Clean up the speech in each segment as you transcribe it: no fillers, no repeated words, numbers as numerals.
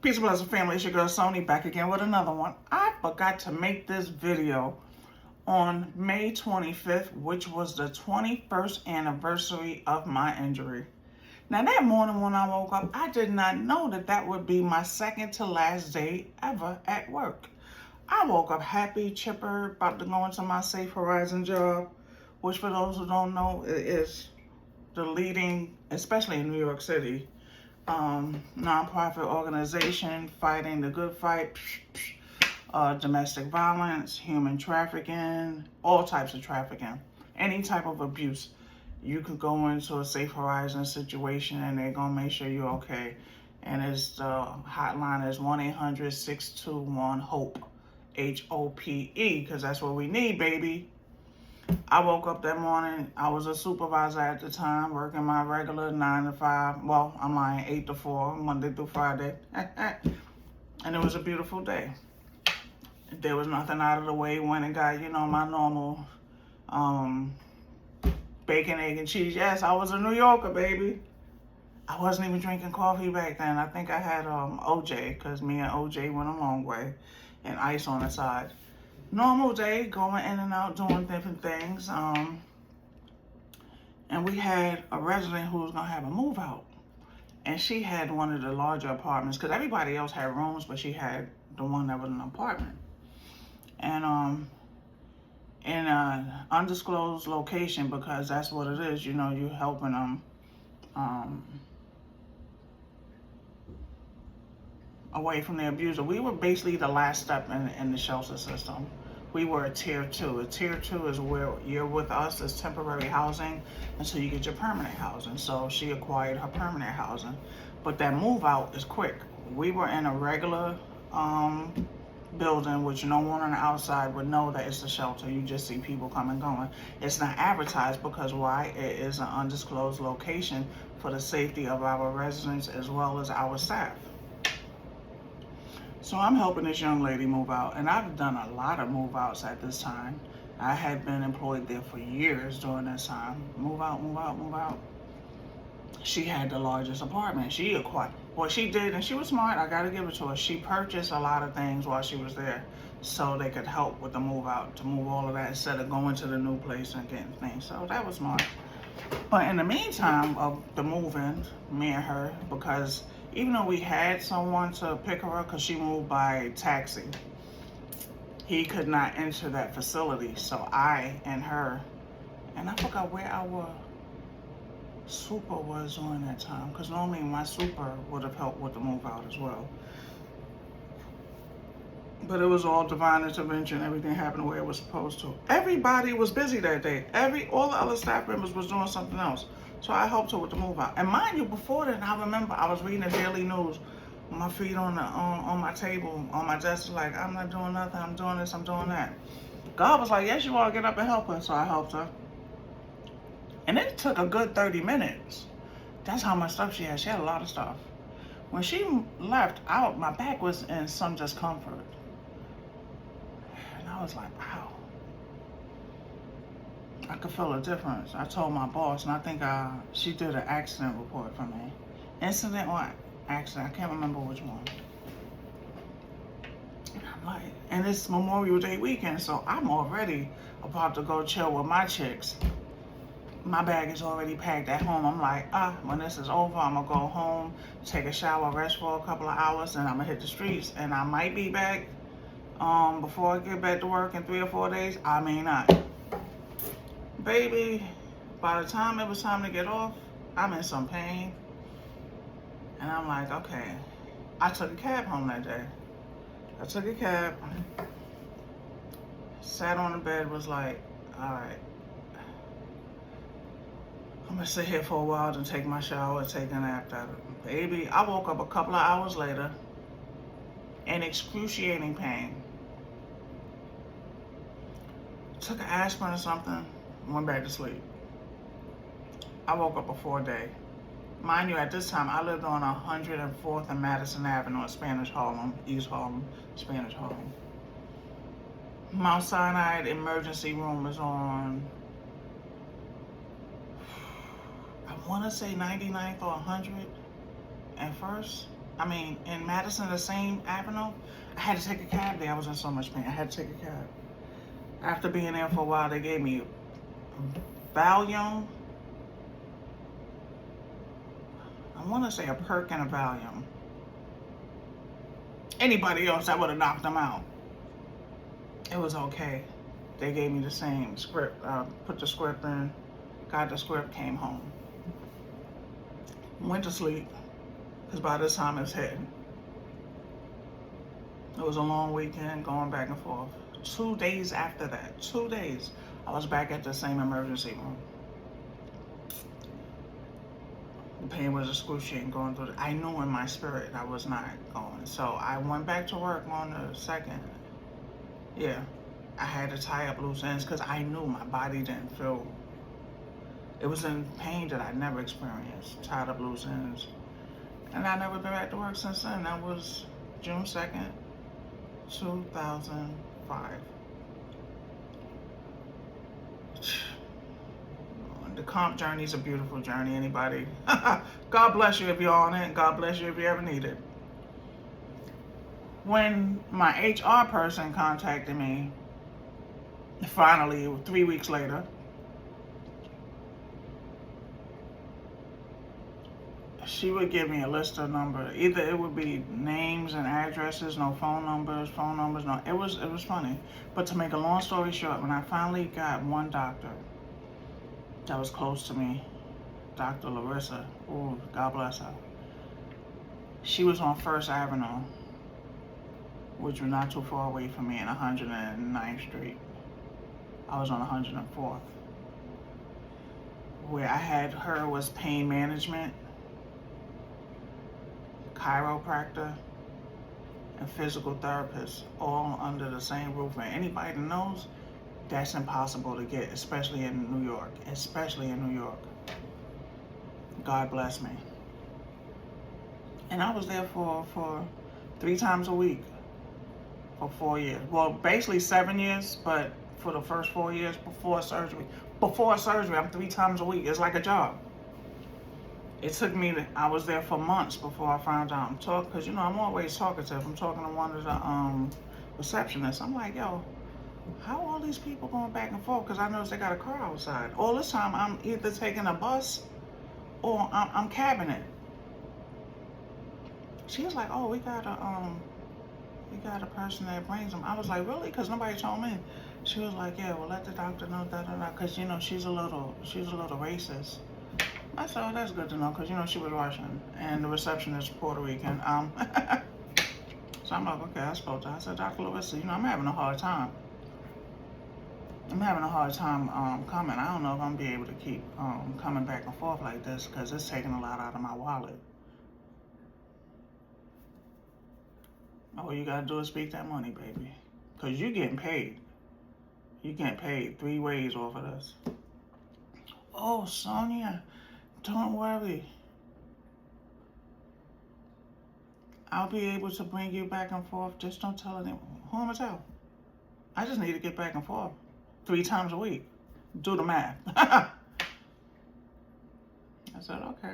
Peace and blessings, family. It's your girl Sony back again with another one. I forgot to make this video on May 25th, which was the 21st anniversary of my injury. Now, that morning when I woke up, I did not know that that would be my second to last day ever at work. I woke up happy, chipper, about to go into my Safe Horizon job, which for those who don't know, is the leading, especially in New York City, nonprofit organization fighting the good fight, domestic violence, human trafficking, all types of trafficking, any type of abuse. You could go into a Safe Horizon situation and they're going to make sure you're okay. And it's the hotline is 1-800-621-HOPE, HOPE, because that's what we need, baby. I woke up that morning. I was a supervisor at the time, working my regular 9 to 5. Well, I'm lying, 8 to 4, Monday through Friday. And it was a beautiful day. There was nothing out of the way. Went and got, my normal bacon, egg, and cheese. Yes, I was a New Yorker, baby. I wasn't even drinking coffee back then. I think I had OJ, because me and OJ went a long way, and ice on the side. Normal day, going in and out, doing different things. And we had a resident who was going to have a move out. And she had one of the larger apartments, because everybody else had rooms, but she had the one that was an apartment. And in an undisclosed location, because that's what it is, you're helping them away from the abuser. We were basically the last step in the shelter system. We were a tier 2. A tier 2 is where you're with us as temporary housing until you get your permanent housing. So she acquired her permanent housing. But that move out is quick. We were in a regular building, which no one on the outside would know that it's a shelter. You just see people come and going. It's not advertised because why? It is an undisclosed location for the safety of our residents as well as our staff. So I'm helping this young lady move out, and I've done a lot of move outs at this time. I had been employed there for years during this time. Move out, move out, move out. She had the largest apartment. She acquired what she did, and she was smart. I got to give it to her. She purchased a lot of things while she was there so they could help with the move out, to move all of that instead of going to the new place and getting things. So that was smart. But in the meantime of the moving, me and her, because even though we had someone to pick her up because she moved by taxi, he could not enter that facility. So I and her, and I forgot where our super was during that time, because normally my super would have helped with the move out as well. But it was all divine intervention. Everything happened the way it was supposed to. Everybody was busy that day. All the other staff members was doing something else. So I helped her with the move out. And mind you, before then, I remember I was reading the daily news, my feet on my table, on my desk, like, I'm not doing nothing, I'm doing this, I'm doing that. God was like, yes, you are, get up and help her. So I helped her. And it took a good 30 minutes. That's how much stuff she had. She had a lot of stuff. When she left out, my back was in some discomfort. And I was like, wow. I could feel a difference. I told my boss, and I think she did an accident report for me. Incident or accident, I can't remember which one. And I'm like, and it's Memorial Day weekend, so I'm already about to go chill with my chicks. My bag is already packed at home. I'm like, when this is over, I'm gonna go home, take a shower, rest for a couple of hours, and I'm gonna hit the streets. And I might be back before I get back to work in 3 or 4 days. I may not. Baby, by the time it was time to get off, I'm in some pain. And I'm like, okay. I took a cab home that day. I took a cab, sat on the bed, was like, all right, I'm gonna sit here for a while and take my shower, take a nap. Baby, I woke up a couple of hours later in excruciating pain. Took an aspirin or something, went back to sleep. I woke up a 4-day. Mind you, at this time, I lived on 104th and Madison Avenue in Spanish Harlem, East Harlem, Spanish Harlem. Mount Sinai emergency room is on, I want to say 99th or 100 at first. in Madison, the same avenue. I had to take a cab there. I was in so much pain. I had to take a cab. After being there for a while, they gave me Valium. I want to say a Perk and a Valium. Anybody else, I would have knocked them out. It was okay. They gave me the same script. Put the script in, got the script, came home. Went to sleep, because by this time it's hitting. It was a long weekend going back and forth. 2 days after that, 2 days, I was back at the same emergency room. The pain was excruciating going through it. I knew in my spirit I was not going. So I went back to work on the 2nd. Yeah, I had to tie up loose ends because I knew my body didn't feel. It was in pain that I never experienced. Tied up loose ends. And I've never been back to work since then. That was June 2nd, 2005. The comp journey is a beautiful journey, anybody. God bless you if you're on it, and God bless you if you ever need it. When my HR person contacted me, finally, 3 weeks later, she would give me a list of numbers. Either it would be names and addresses, no phone numbers, no. It was funny. But to make a long story short, when I finally got one doctor that was close to me, Dr. Larissa, oh, God bless her. She was on First Avenue, which was not too far away from me, in 109th Street. I was on 104th. Where I had her was pain management, chiropractor, and physical therapist, all under the same roof. And anybody that knows, that's impossible to get, especially in New York. God bless me. And I was there for 3 times a week for 4 years. Well, basically 7 years, but for the first 4 years before surgery. Before surgery, I'm 3 times a week. It's like a job. It took me, I was there for months before I found out I'm talking, because I'm always talkative. I'm talking to one of the receptionists. I'm like, yo, how are all these people going back and forth? Because I noticed they got a car outside. All this time, I'm either taking a bus or I'm cabbing it. She was like, oh, we got a person that brings them. I was like, really? Because nobody told me. She was like, yeah, well, let the doctor know, because she's a little racist. I said, oh, that's good to know, because she was Russian and the receptionist is Puerto Rican. So I'm like, okay, I spoke to her. I said, Dr. Larissa, I'm having a hard time. coming. I don't know if I'm gonna be able to keep coming back and forth like this, because it's taking a lot out of my wallet. All you gotta do is speak that money, baby, because you're getting paid. You're getting paid 3 ways off of this. Oh, Sonia, don't worry. I'll be able to bring you back and forth. Just don't tell anyone. Who am I tell? I just need to get back and forth 3 times a week. Do the math. I said, okay.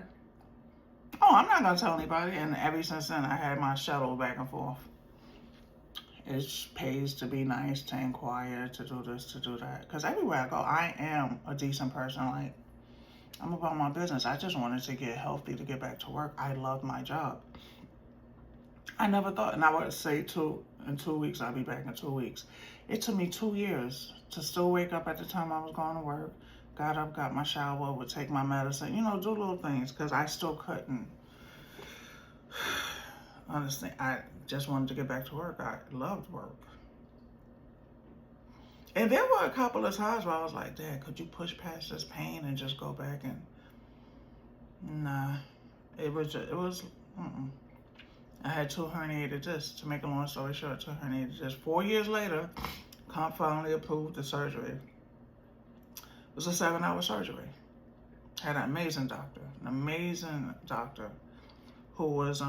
Oh, I'm not gonna tell anybody. And ever since then, I had my shuttle back and forth. It pays to be nice, to inquire, to do this, to do that. Because everywhere I go, I am a decent person. Like, I'm about my business. I just wanted to get healthy, to get back to work. I love my job. I never thought, and I would say in 2 weeks, I'll be back in 2 weeks. It took me 2 years to still wake up at the time I was going to work. Got up, got my shower, would take my medicine, do little things, because I still couldn't. Honestly, I just wanted to get back to work. I loved work. And there were a couple of times where I was like, Dad, could you push past this pain and just go back and... Nah. I had 2 herniated discs. To make a long story short, 2 herniated discs. 4 years later, comp finally approved the surgery. It was a 7-hour surgery. Had an amazing doctor who was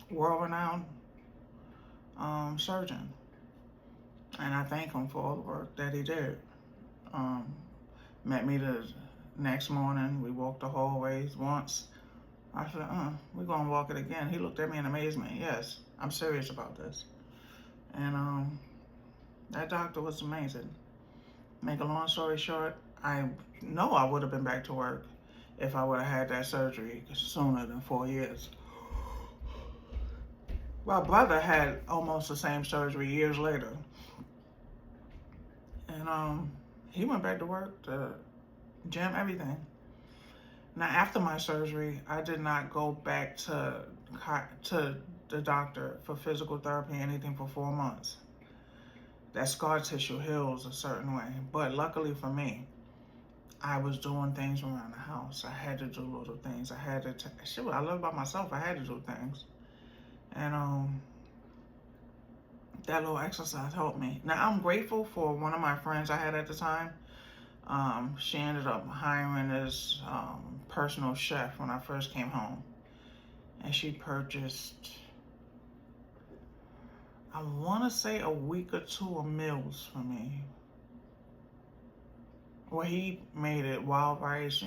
world-renowned surgeon. And I thank him for all the work that he did. Met me the next morning. We walked the hallways once. I said, we're going to walk it again. He looked at me in amazement. Yes, I'm serious about this. And that doctor was amazing. Make a long story short, I know I would have been back to work if I would have had that surgery sooner than 4 years. My brother had almost the same surgery years later. And he went back to work, the gym, everything. Now, after my surgery, I did not go back to the doctor for physical therapy or anything for 4 months. That scar tissue heals a certain way. But luckily for me, I was doing things around the house. I had to do little things. I had to, I live by myself. I had to do things. And that little exercise helped me. Now, I'm grateful for one of my friends I had at the time. She ended up hiring this personal chef when I first came home. And she purchased, I want to say, a week or two of meals for me. Well, he made it wild rice,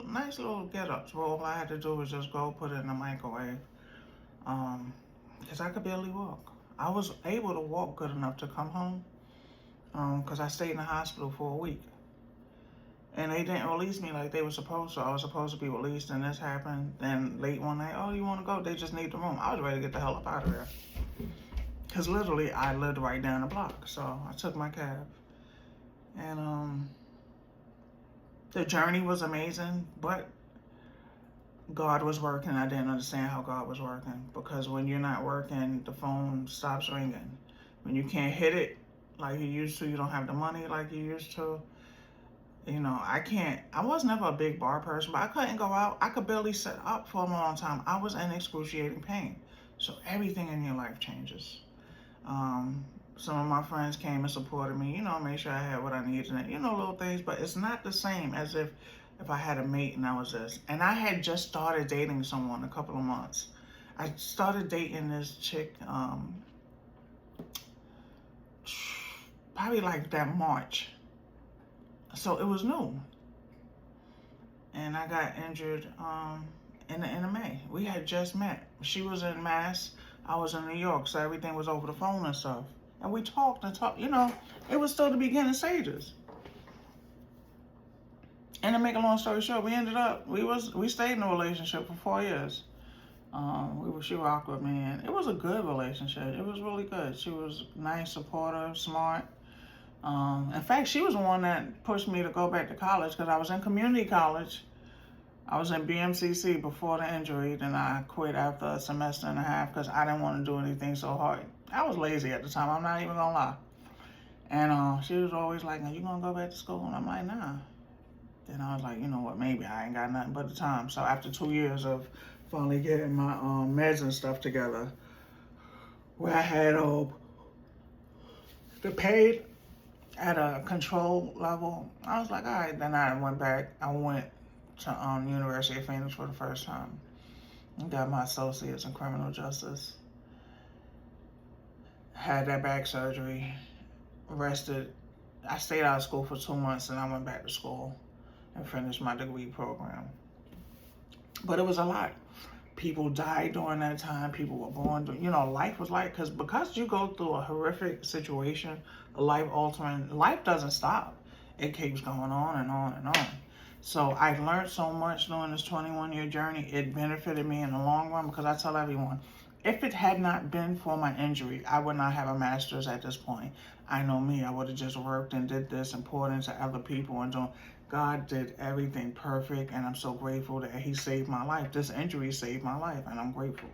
nice little get-ups. Well, all I had to do was just go put it in the microwave. Because I could barely walk. I was able to walk good enough to come home because I stayed in the hospital for a week. And they didn't release me like they were supposed to. I was supposed to be released, and this happened. Then late one night, oh, you want to go? They just need the room. I was ready to get the hell up out of there. Because literally, I lived right down the block. So I took my cab. And the journey was amazing, but God was working. I didn't understand how God was working. Because when you're not working, the phone stops ringing. When you can't hit it like you used to, you don't have the money like you used to. I was never a big bar person, but I couldn't go out. I could barely sit up for a long time. I was in excruciating pain. So everything in your life changes. Some of my friends came and supported me, made sure I had what I needed, and, little things, but it's not the same as if I had a mate and I was this. And I had just started dating someone a couple of months. I started dating this chick, probably like that March. So it was new. And I got injured in the NMA. We had just met. She was in Mass. I was in New York. So everything was over the phone and stuff. And we talked and talked. It was still the beginning stages. And to make a long story short, we stayed in a relationship for 4 years. She rocked with me. And it was a good relationship. It was really good. She was nice, supportive, smart. In fact, she was the one that pushed me to go back to college because I was in community college. I was in BMCC before the injury. Then I quit after a semester and a half because I didn't want to do anything so hard. I was lazy at the time. I'm not even going to lie. And she was always like, are you going to go back to school? And I'm like, nah. Then I was like, you know what? Maybe I ain't got nothing but the time. So after 2 years of finally getting my meds and stuff together, where I had the pain at a control level, I was like, all right. Then I went back. I went to University of Phoenix for the first time and got my associates in criminal justice. Had that back surgery, rested. I stayed out of school for 2 months and I went back to school and finished my degree program. But it was a lot. People died during that time. People were born. Life was like, because you go through a horrific situation, a life-altering, life doesn't stop. It keeps going on and on and on. So I learned so much during this 21-year journey. It benefited me in the long run because I tell everyone, if it had not been for my injury, I would not have a master's at this point. I know me. I would have just worked and did this and poured into other people and doing. God did everything perfect, and I'm so grateful that he saved my life. This injury saved my life, and I'm grateful.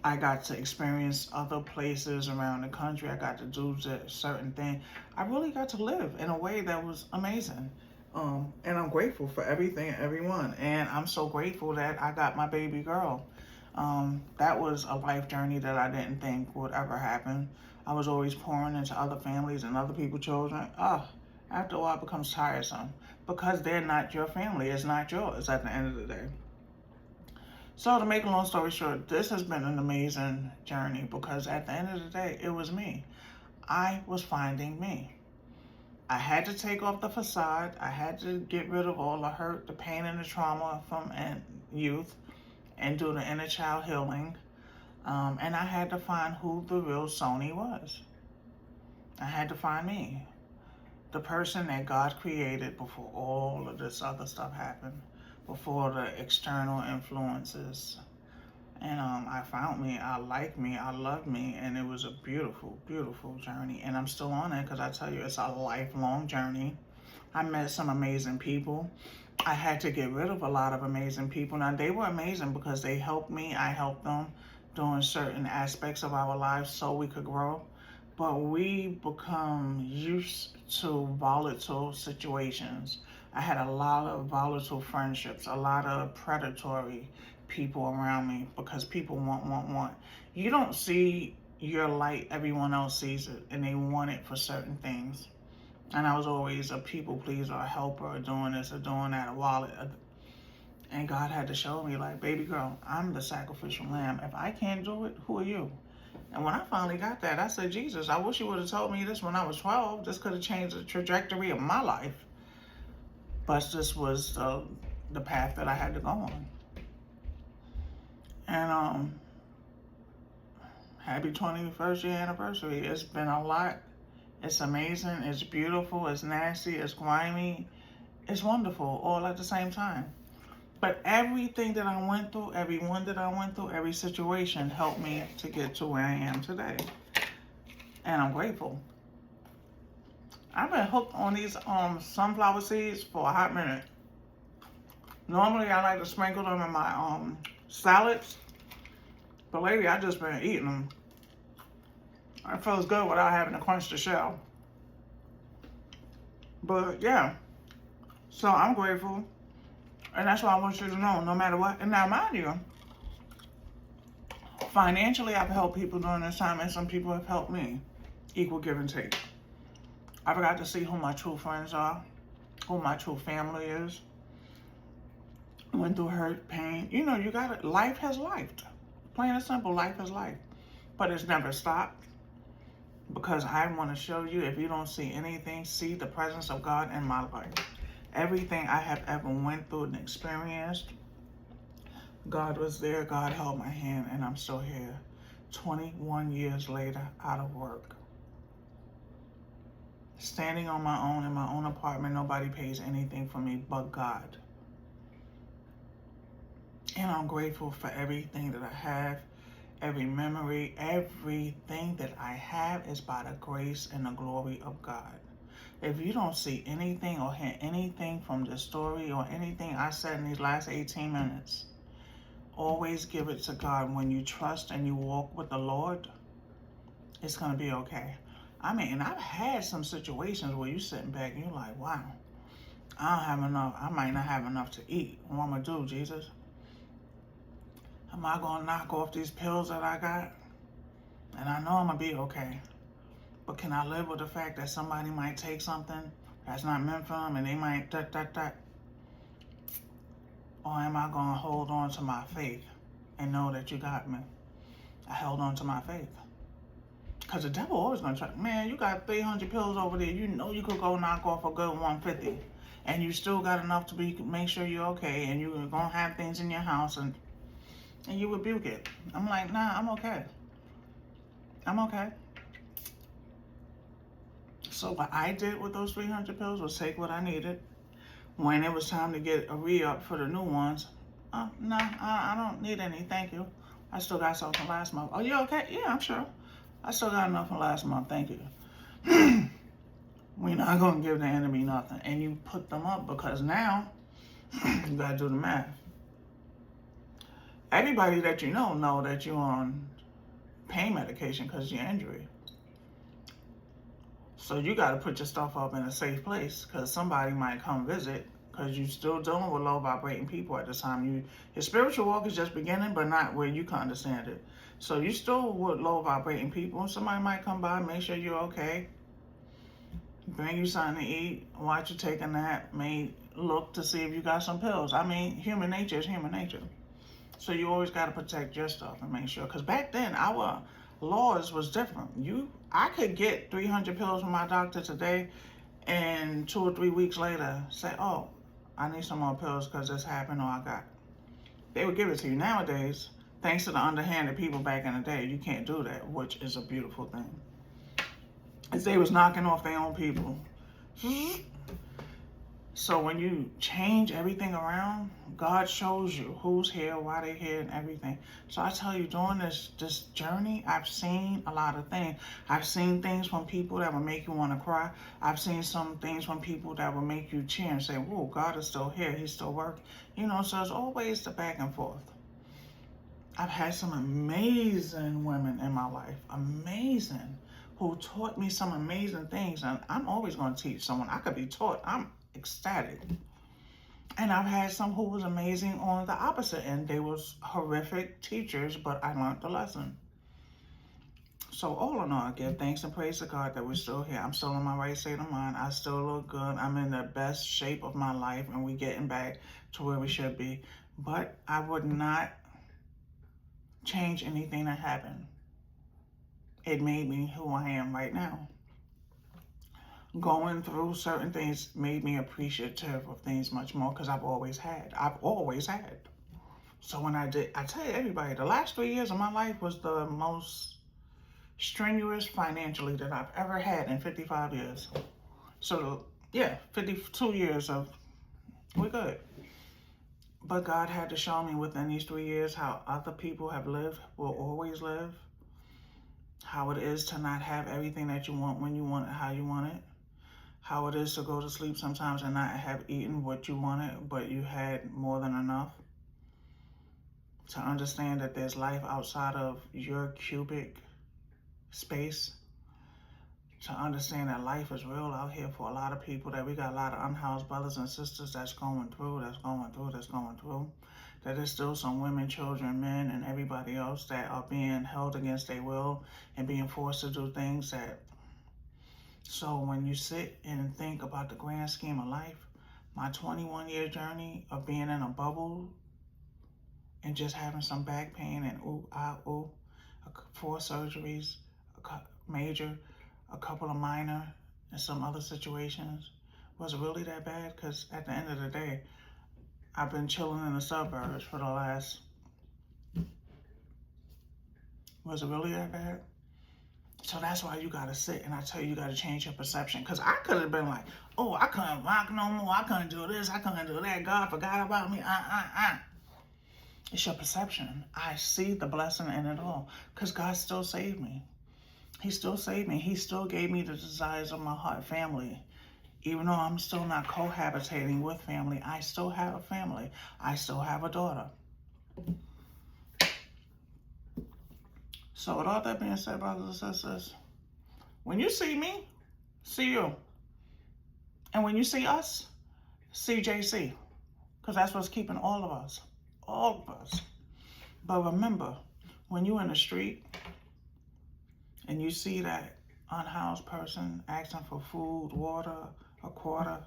I got to experience other places around the country. I got to do certain things. I really got to live in a way that was amazing. And I'm grateful for everything and everyone. And I'm so grateful that I got my baby girl. That was a life journey that I didn't think would ever happen. I was always pouring into other families and other people's children. After a while, it becomes tiresome because they're not your family. It's not yours at the end of the day. So to make a long story short, this has been an amazing journey because at the end of the day, it was me. I was finding me. I had to take off the facade. I had to get rid of all the hurt, the pain, and the trauma from youth and do the inner child healing. And I had to find who the real Sony was. I had to find me, the person that God created before all of this other stuff happened, before the external influences. And I found me, I liked me, I loved me, and it was a beautiful, beautiful journey. And I'm still on it because I tell you, it's a lifelong journey. I met some amazing people. I had to get rid of a lot of amazing people. Now, they were amazing because they helped me, I helped them during certain aspects of our lives so we could grow. But we become used to volatile situations. I had a lot of volatile friendships, a lot of predatory people around me because people want. You don't see your light, everyone else sees it, and they want it for certain things. And I was always a people pleaser, a helper, or doing this or doing that, a wallet. And God had to show me, like, baby girl, I'm the sacrificial lamb. If I can't do it, who are you? And when I finally got that, I said, Jesus, I wish you would have told me this when I was 12. This could have changed the trajectory of my life. But this was the path that I had to go on. And happy 21st year anniversary. It's been a lot. It's amazing. It's beautiful. It's nasty. It's grimy. It's wonderful all at the same time. But everything that I went through, everyone that I went through, every situation helped me to get to where I am today. And I'm grateful. I've been hooked on these sunflower seeds for a hot minute. Normally, I like to sprinkle them in my salads. But lately, I just been eating them. It feels good without having to crunch the shell. But yeah, so I'm grateful. And that's why I want you to know, no matter what. And now, mind you, financially, I've helped people during this time, and some people have helped me. Equal give and take. I forgot to see who my true friends are, who my true family is. Went through hurt, pain. You know, you got it. Life has life. Plain and simple, life has life. But it's never stopped. Because I want to show you, if you don't see anything, see the presence of God in my life. Everything I have ever went through and experienced, God was there, God held my hand, and I'm still here. 21 years later, out of work. Standing on my own in my own apartment, nobody pays anything for me but God. And I'm grateful for everything that I have, every memory, everything that I have is by the grace and the glory of God. If you don't see anything or hear anything from this story or anything I said in these last 18 minutes, always give it to God. When you trust and you walk with the Lord, it's going to be okay. I mean, and I've had some situations where you're sitting back and you're like, wow, I don't have enough. I might not have enough to eat. What am I going to do, Jesus? Am I going to knock off these pills that I got? And I know I'm going to be okay. But can I live with the fact that somebody might take something that's not meant for them and they might Or am I going to hold on to my faith and know that you got me? I held on to my faith. Because the devil always going to try, man, you got 300 pills over there. You know you could go knock off a good 150. And you still got enough to make sure you're okay. And you're going to have things in your house and you rebuke it. I'm like, nah, I'm okay. I'm okay. So what I did with those 300 pills was take what I needed. When it was time to get a re-up for the new ones, no, I don't need any, thank you. I still got some from last month. Oh, you okay? Yeah, I'm sure. I still got enough from last month, thank you. We're not going to give the enemy nothing. And you put them up because now you got to do the math. Everybody that you know that you're on pain medication because of your injury. So you got to put your stuff up in a safe place because somebody might come visit because you're still dealing with low vibrating people at the time. Your spiritual walk is just beginning, but not where you can understand it. So you still with low vibrating people. Somebody might come by, make sure you're okay, bring you something to eat, watch you take a nap, may look to see if you got some pills. I mean, human nature is human nature. So you always got to protect your stuff and make sure. Because back then, our laws was different. I could get 300 pills from my doctor today and 2 or 3 weeks later say, oh, I need some more pills because this happened or I got. They would give it to you. Nowadays, thanks to the underhanded people back in the day, you can't do that, which is a beautiful thing. As they was knocking off their own people. So when you change everything around, God shows you who's here, why they're here, and everything. So I tell you, during this journey, I've seen a lot of things. I've seen things from people that will make you want to cry. I've seen some things from people that will make you cheer and say, whoa, God is still here. He's still working. You know, so it's always the back and forth. I've had some amazing women in my life. Amazing. Who taught me some amazing things. And I'm always going to teach someone. I could be taught. I'm ecstatic. And I've had some who was amazing on the opposite end. They was horrific teachers, but I learned the lesson. So all in all, I give thanks and praise to God that we're still here. I'm still in my right state of mind. I still look good. I'm in the best shape of my life, and we're getting back to where we should be. But I would not change anything that happened. It made me who I am right now. Going through certain things made me appreciative of things much more because I've always had. So when I tell you everybody, the last 3 years of my life was the most strenuous financially that I've ever had in 55 years. So yeah, 52 years of, we're good. But God had to show me within these 3 years how other people have lived, will always live, how it is to not have everything that you want when you want it, how you want it. How it is to go to sleep sometimes and not have eaten what you wanted, but you had more than enough. To understand that there's life outside of your cubic space. To understand that life is real out here for a lot of people, that we got a lot of unhoused brothers and sisters that's going through. That there's still some women, children, men, and everybody else that are being held against their will and being forced to do things that. So when you sit and think about the grand scheme of life, my 21-year journey of being in a bubble and just having some back pain and 4 surgeries, major, a couple of minor, and some other situations, was it really that bad? Because at the end of the day, I've been chilling in the suburbs for the last, was it really that bad? So that's why you gotta sit, and I tell you, you gotta change your perception. Because I could have been like, oh, I couldn't rock no more, I couldn't do this, I couldn't do that, God forgot about me, It's your perception. I see the blessing in it all, because God still saved me. He still saved me. He still gave me the desires of my heart, family. Even though I'm still not cohabitating with family, I still have a family. I still have a daughter. So with all that being said, brothers and sisters, when you see me, see you. And when you see us, see JC. Because that's what's keeping all of us. All of us. But remember, when you're in the street and you see that unhoused person asking for food, water, a quarter,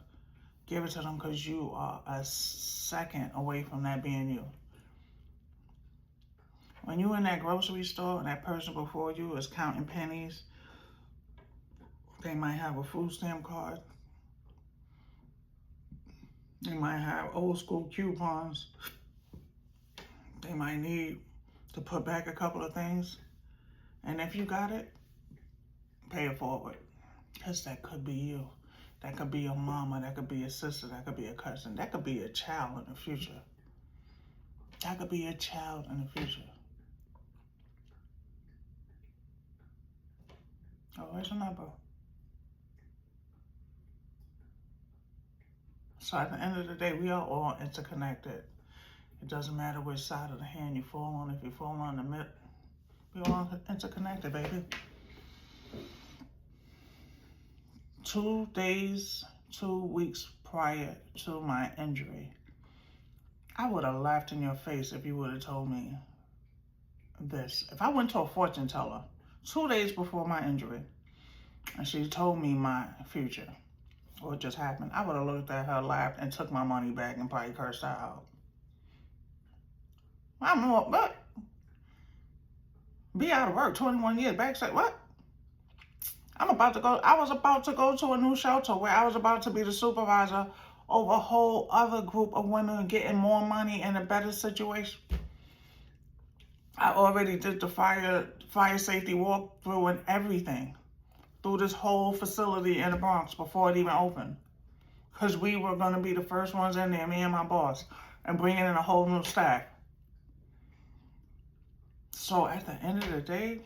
give it to them, because you are a second away from that being you. When you're in that grocery store and that person before you is counting pennies, they might have a food stamp card. They might have old school coupons. They might need to put back a couple of things. And if you got it, pay it forward. Because that could be you. That could be your mama. That could be your sister. That could be a cousin. That could be a child in the future. That could be a child in the future. Always remember. So at the end of the day, we are all interconnected. It doesn't matter which side of the hand you fall on. If you fall on the middle, we're all interconnected, baby. 2 days, 2 weeks prior to my injury, I would have laughed in your face if you would have told me this. If I went to a fortune teller 2 days before my injury and she told me my future, what just happened, I would have looked at her, laughed, and took my money back and probably cursed her out. I'm more, but be out of work 21 years back, say what? I was about to go to a new shelter where I was about to be the supervisor over a whole other group of women getting more money and a better situation. I already did the fire safety walkthrough and everything through this whole facility in the Bronx before it even opened. Because we were going to be the first ones in there, me and my boss, and bringing in a whole new staff. So at the end of the day,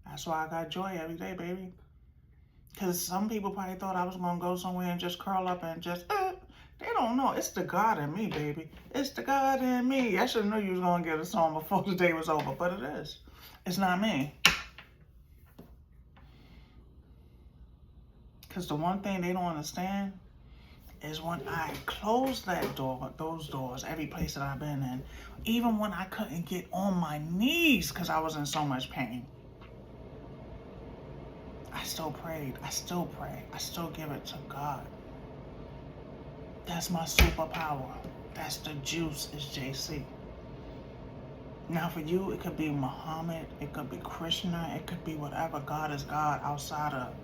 that's why I got joy every day, baby. Because some people probably thought I was going to go somewhere and just curl up and just, they don't know. It's the God in me, baby. It's the God in me. I should have knew you was going to get a song before the day was over, but it is. It's not me. Because the one thing they don't understand is when I closed that door, those doors, every place that I've been in, even when I couldn't get on my knees because I was in so much pain, I still prayed. I still pray. I still give it to God. That's my superpower. That's the juice, is JC. Now for you, it could be Muhammad, it could be Krishna, it could be whatever. God is God outside of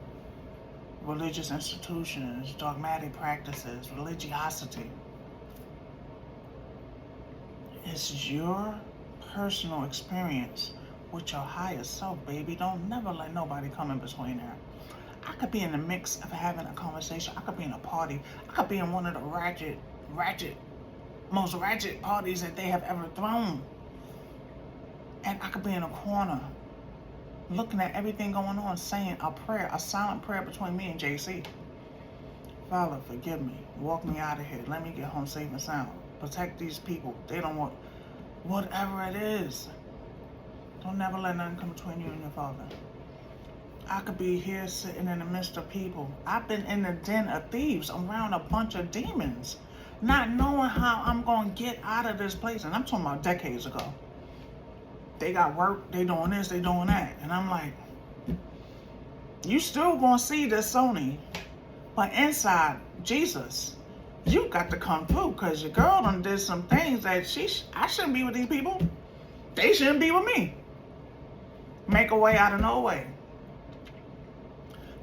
religious institutions, dogmatic practices, religiosity. It's your personal experience with your higher self, baby. Don't never let nobody come in between there. I could be in the mix of having a conversation. I could be in a party. I could be in one of the most ratchet parties that they have ever thrown. And I could be in a corner looking at everything going on, saying a prayer, a silent prayer between me and JC. Father, forgive me. Walk me out of here. Let me get home safe and sound. Protect these people. They don't want whatever it is. Don't never let nothing come between you and your Father. I could be here sitting in the midst of people. I've been in the den of thieves around a bunch of demons, not knowing how I'm going to get out of this place. And I'm talking about decades ago. They got work, they doing this, they doing that. And I'm like, you still gonna see this Sony, but inside, Jesus, you got to come through, because your girl done did some things that I shouldn't be with these people. They shouldn't be with me. Make a way out of no way.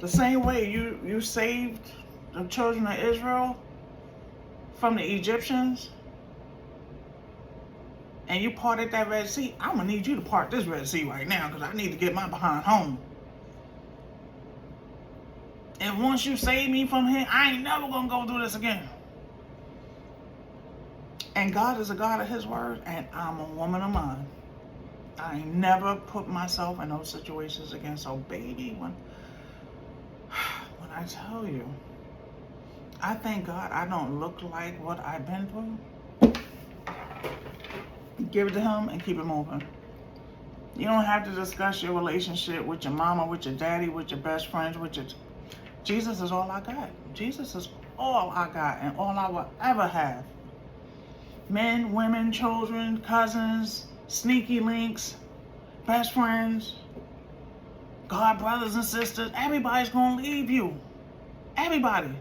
The same way you saved the children of Israel from the Egyptians, and you parted that Red Sea, I'm going to need you to part this Red Sea right now, because I need to get my behind home. And once you save me from here, I ain't never going to go through this again. And God is a God of his word, and I'm a woman of mine. I ain't never put myself in those situations again. So baby, when I tell you, I thank God I don't look like what I've been through. Give it to him and keep it moving. You don't have to discuss your relationship with your mama, with your daddy, with your best friends, with your... Jesus is all I got. Jesus is all I got and all I will ever have. Men, women, children, cousins, sneaky links, best friends, God brothers and sisters, everybody's going to leave you. Everybody.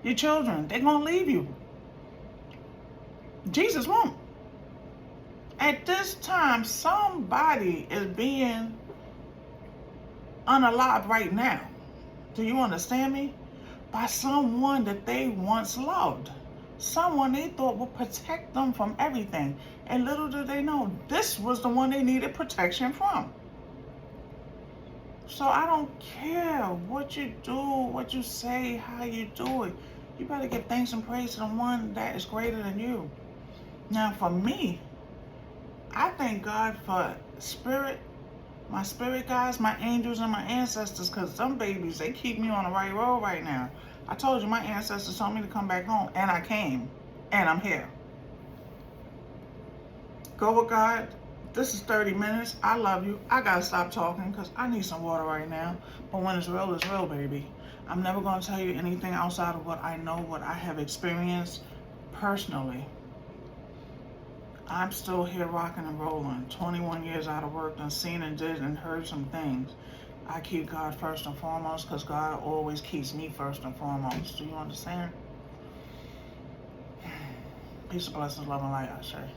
Your children, they're going to leave you. Jesus won't. At this time, somebody is being unalive right now. Do you understand me? By someone that they once loved. Someone they thought would protect them from everything. And little did they know, this was the one they needed protection from. So I don't care what you do, what you say, how you do it. You better give thanks and praise to the one that is greater than you. Now for me, I thank God for my spirit guides, my angels, and my ancestors, because some babies, they keep me on the right road right now. I told you my ancestors told me to come back home, and I came, and I'm here. Go with God. This is 30 minutes. I love you. I got to stop talking because I need some water right now. But when it's real, baby. I'm never going to tell you anything outside of what I know, what I have experienced personally. I'm still here rocking and rolling. 21 years out of work, done seen and did and heard some things. I keep God first and foremost because God always keeps me first and foremost. Do you understand? Peace, blessings, love, and light, I say.